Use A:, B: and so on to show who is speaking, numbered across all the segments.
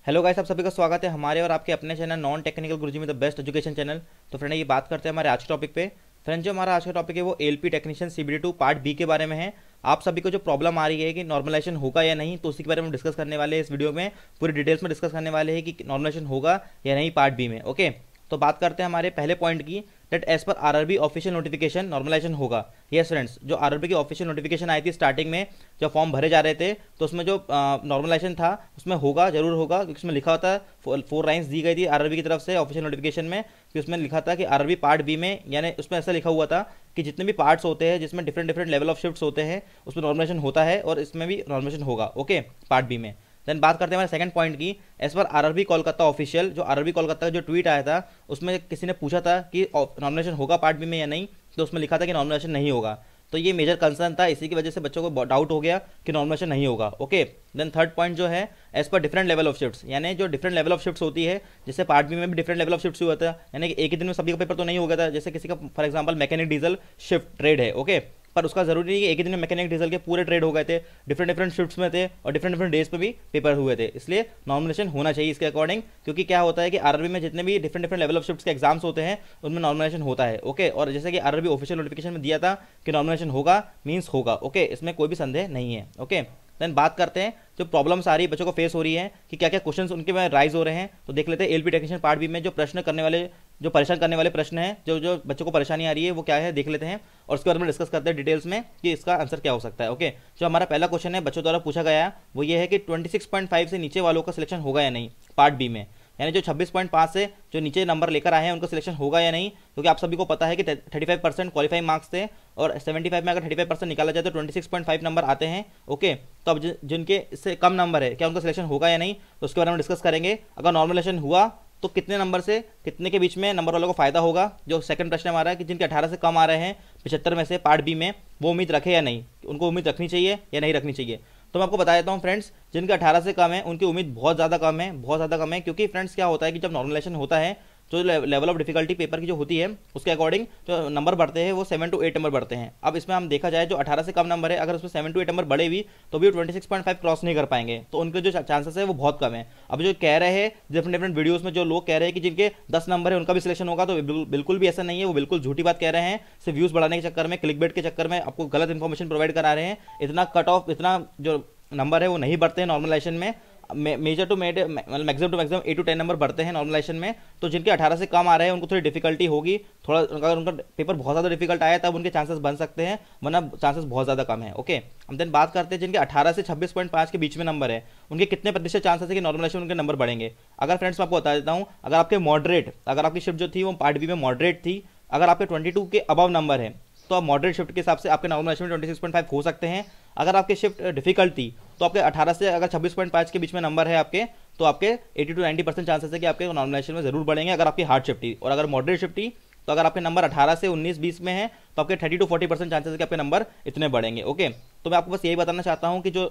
A: Hello guys, आप सभी का स्वागत है हमारे और आपके अपने चैनल नॉन टेक्निकल गुरुजी में द बेस्ट एजुकेशन चैनल। तो फ्रेंड, ये बात करते हैं हमारे आज के टॉपिक पे। फ्रेंड, जो हमारा आज का टॉपिक है वो LP technician CBD2 part B के बारे में है। आप सभी को जो प्रॉब्लम आ रही है कि नॉर्मलाइजेशन होगा या नहीं, तो उसी के बारे में डिस्कस करने वाले हैं इस वीडियो में। पूरी डिटेल्स में डिस्कस करने वाले हैं कि नॉर्मलाइजेशन होगा या नहीं पार्ट बी में। ओके, तो बात करते हैं हमारे पहले पॉइंट की, that as per RRB official notification normalisation होगा। यस फ्रेंड्स, जो आरआरबी की ऑफिशियल नोटिफिकेशन आई थी स्टार्टिंग में जब फॉर्म भरे जा रहे थे, तो उसमें जो नॉर्मलाइजेशन था उसमें होगा, जरूर होगा, क्योंकि उसमें लिखा होता है 4 लाइन्स दी गई थी आरआरबी की तरफ से ऑफिशियल नोटिफिकेशन में, कि उसमें लिखा था कि आरआरबी पार्ट बी में, यानी उसमें ऐसा लिखा हुआ था कि जितने भी पार्ट्स होते हैं जिसमें different different level of shifts होते हैं उसमें नॉर्मलाइजेशन होता है, और इसमें भी नॉर्मलाइजेशन होगा। ओके, पार्ट बी में। देन बात करते हैं हमारे सेकंड पॉइंट की, as per RRB Kolkata official, जो आरआरबी कोलकाता का जो ट्वीट आया था उसमें किसी ने पूछा था कि नॉमिनेशन होगा पार्ट बी में या नहीं, तो उसमें लिखा था कि नॉमिनेशन नहीं होगा। तो ये मेजर कंसर्न था, इसी की वजह से बच्चों को डाउट हो गया कि नॉमिनेशन नहीं होगा। ओके, देन थर्ड पॉइंट जो है, as per different level of shifts, यानी जो डिफरेंट लेवल ऑफ शिफ्ट्स होती है, जैसे पार्ट बी में भी डिफरेंट लेवल ऑफ शिफ्ट्स हुआ था, यानी कि एक ही दिन में सभी का पेपर तो नहीं हो गया था। जैसे किसी का for example mechanic diesel shift trade है, ओके, पर उसका जरूरी नहीं कि एक ही दिन में मैकेनिक डीजल के पूरे ट्रेड हो गए थे, डिफरेंट डिफरेंट शिफ्ट्स में थे और डिफरेंट डिफरेंट डेज पे भी पेपर हुए थे, इसलिए नॉमिनेशन होना चाहिए इसके अकॉर्डिंग। क्योंकि क्या होता है कि आरआरबी में जितने भी different different level of shifts के एग्जाम्स होते हैं उनमें नॉमिनेशन होता है। ओके, और जैसे कि आरआरबी ऑफिशियल नोटिफिकेशन में दिया था कि नॉमिनेशन होगा मीन्स होगा। ओके, इसमें कोई भी संदेह नहीं है। ओके, देन बात करते हैं जो प्रॉब्लम्स आ रही है बच्चों को फेस हो रही है कि क्या क्या क्वेश्चंस उनके में राइज हो रहे हैं। तो देख लेते हैं एलपी टेक्नीशियन पार्ट बी में जो प्रश्न करने वाले, जो परेशान करने वाले प्रश्न हैं, जो जो बच्चों को परेशानी आ रही है वो क्या है देख लेते हैं, और उसके बारे में डिस्कस करते हैं डिटेल्स में कि इसका आंसर क्या हो सकता है। ओके, जो हमारा पहला क्वेश्चन है बच्चों द्वारा पूछा गया वो ये है कि 26.5 से नीचे वालों का सिलेक्शन होगा या नहीं पार्ट बी में, यानी जो 26.5 से जो नीचे नंबर लेकर आए हैं उनका सिलेक्शन होगा या नहीं। क्योंकि आप सभी को पता है कि 35% क्वालिफाइंग मार्क्स थे और 75 में अगर 35% निकाला जाए तो 26.5 नंबर आते हैं। ओके, तो अब जिनके इससे कम नंबर है क्या उनका सिलेक्शन होगा या नहीं, तो उसके बारे में डिस्कस करेंगे। अगर नॉर्मलाइजेशन हुआ तो कितने नंबर से कितने के बीच में नंबर वालों को फायदा होगा। जो सेकंड प्रश्न हमारा है कि जिनके 18 से कम आ रहे हैं 75 में से पार्ट बी में, वो उम्मीद रखे या नहीं, उनको उम्मीद रखनी चाहिए या नहीं रखनी चाहिए। तो मैं आपको बता देता हूँ फ्रेंड्स, जिनके 18 से कम है उनकी उम्मीद बहुत ज़्यादा कम है, बहुत ज़्यादा कम है। क्योंकि फ्रेंड्स क्या होता है कि जब नॉर्मलाइजेशन होता है जो लेवल ऑफ डिफिकल्टी पेपर की जो होती है उसके अकॉर्डिंग जो नंबर बढ़ते हैं वो 7 to 8 नंबर बढ़ते हैं। अब इसमें हम देखा जाए जो 18 से कम नंबर है, अगर उसमें 7 to 8 नंबर बढ़े भी तो भी वो 26.5 क्रॉस नहीं कर पाएंगे, तो उनके जो चांसेस है वो बहुत कम है। अब जो कह रहे हैं डिफरेंट डिफरेंट वीडियोस में जो लोग कह रहे हैं कि जिनके 10 नंबर है उनका भी सिलेक्शन होगा, तो बिल्कुल भी ऐसा नहीं है, वो बिल्कुल झूठी बात कह रहे हैं। सिर्फ व्यूज बढ़ाने के चक्कर में, क्लिकबेट के चक्कर में आपको गलत इन्फॉर्मेशन प्रोवाइड करा रहे हैं। इतना कट ऑफ, इतना जो नंबर है वो नहीं बढ़ते हैं नॉर्मलाइजेशन में। Major to maximum to maximum 8 to 10 number बढ़ते हैं नॉर्मलाइजेशन में। तो जिनके 18 से कम आ रहे हैं उनको थोड़ी डिफिकल्टी होगी, थोड़ा अगर उनका पेपर बहुत ज़्यादा डिफिकल्ट आया तब उनके चांसेस बन सकते हैं, वरना चांसेस बहुत ज़्यादा कम है। ओके, हम देन बात करते हैं जिनके 18 से 26.5 के बीच में नंबर है उनके कितने प्रतिशत चांसेस है कि नॉर्मलाइजेशन उनके नंबर बढ़ेंगे। अगर फ्रेंड्स मैं आपको बता देता हूँ, अगर आपके मॉडरेट, अगर आपकी शिफ्ट जो थी वो पार्ट बी में मॉडरेट थी, अगर आपके 22 के अबव नंबर है तो आप मॉडरेट शिफ्ट के हिसाब से आपके नॉर्मलाइजेशन में 26.5 हो सकते हैं। अगर आपकी शिफ्ट डिफिकल्ट थी तो आपके 18 से अगर 26.5 के बीच में नंबर है आपके, तो आपके 80 to 90% चांसेस है कि आपके नॉर्मलाइजेशन में जरूर बढ़ेंगे अगर आपकी हार्ड शिफ्ट थी। और अगर मॉडरेट शिफ्ट थी तो अगर आपके नंबर 18 से 19-20 में है तो आपके 30 to 40% चांसेस है कि आपके नंबर इतने बढ़ेंगे। ओके, तो मैं आपको बस यही बताना चाहता हूँ कि जो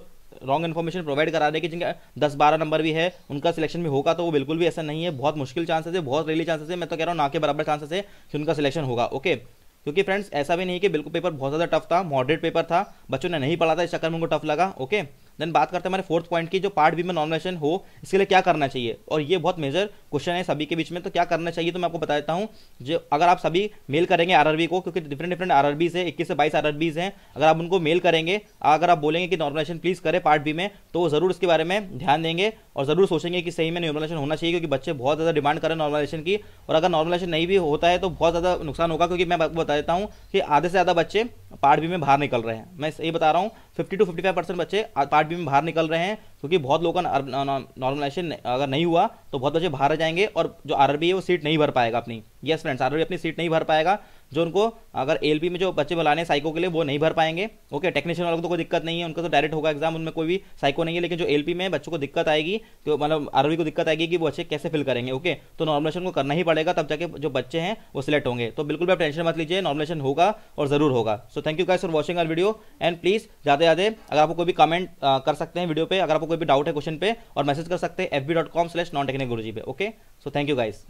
A: रॉन्ग इन्फॉर्मेशन प्रोवाइड करा रहे हैं कि जिनका 10-12 नंबर भी है उनका सिलेक्शन भी होगा, तो वो बिल्कुल भी ऐसा नहीं है। बहुत मुश्किल चांसेस है, बहुत रेली चांसेस है, मैं तो कह रहा हूँ ना के बराबर चांसेस है कि उनका सिलेक्शन होगा। ओके, क्योंकि फ्रेंड्स ऐसा भी नहीं कि बिल्कुल पेपर बहुत ज़्यादा टफ था, मॉडरेट पेपर था, बच्चों ने नहीं पढ़ा था इस चक्कर में उनको टफ लगा। ओके, देन बात करते हैं हमारे फोर्थ पॉइंट की, जो पार्ट बी में नॉमिनेशन हो इसके लिए क्या करना चाहिए, और ये बहुत मेजर क्वेश्चन है सभी के बीच में। तो क्या करना चाहिए तो मैं आपको बता देता हूँ। जो अगर आप सभी मेल करेंगे आरआरबी को, क्योंकि डिफरेंट डिफरेंट आरआरबीज है, 21 से 22 आरआरबीज हैं, अगर आप उनको मेल करेंगे, अगर आप बोलेंगे कि नॉर्मलाइजेशन प्लीज करें पार्ट बी में, तो वो जरूर इसके बारे में ध्यान देंगे और जरूर सोचेंगे कि सही में नॉर्मलाइजेशन होना चाहिए, क्योंकि बच्चे बहुत ज़्यादा डिमांड करें नॉर्मलाइजेशन की। और अगर नॉर्मलाइजेशन नहीं भी होता है तो बहुत ज़्यादा नुकसान होगा, क्योंकि मैं आपको बता देता हूँ कि आधे से ज़्यादा बच्चे पार्ट बी में बाहर निकल रहे हैं। मैं ये बता रहा हूँ 50 to 55% बच्चे पार्ट बी में बाहर निकल रहे हैं, क्योंकि बहुत लोगों का नॉर्मलाइजेशन अगर नहीं हुआ तो बहुत बच्चे बाहर आ जाएंगे और जो आरआरबी है वो सीट नहीं भर पाएगा अपनी। यस फ्रेंड्स, आरआरबी अपनी सीट नहीं भर पाएगा। जो उनको अगर एलपी में जो बच्चे बुलाने साइको के लिए वो नहीं भर पाएंगे। ओके, टेक्नीशियन वालों को तो कोई दिक्कत नहीं है, उनका तो डायरेक्ट होगा एग्जाम, उनमें कोई भी साइको नहीं है। लेकिन जो एलपी में बच्चों को दिक्कत आएगी, तो मतलब आरआरबी को दिक्कत आएगी कि वो बच्चे कैसे फिल करेंगे। ओके, तो नॉर्मलेशन को करना ही पड़ेगा, तब जाके जो बच्चे हैं वो सिलेक्ट होंगे। तो बिल्कुल भी आप टेंशन मत लीजिए, नॉर्मलेशन होगा और जरूर होगा। So thank you guys for watching our video, and please ज़्यादा अगर आपको कोई भी कमेंट कर सकते हैं वीडियो पे, अगर आपको कोई भी डाउट है क्वेश्चन पे, और मैसेज कर सकते हैं fb.com/non-technicalguruji पे। Okay, so thank you guys.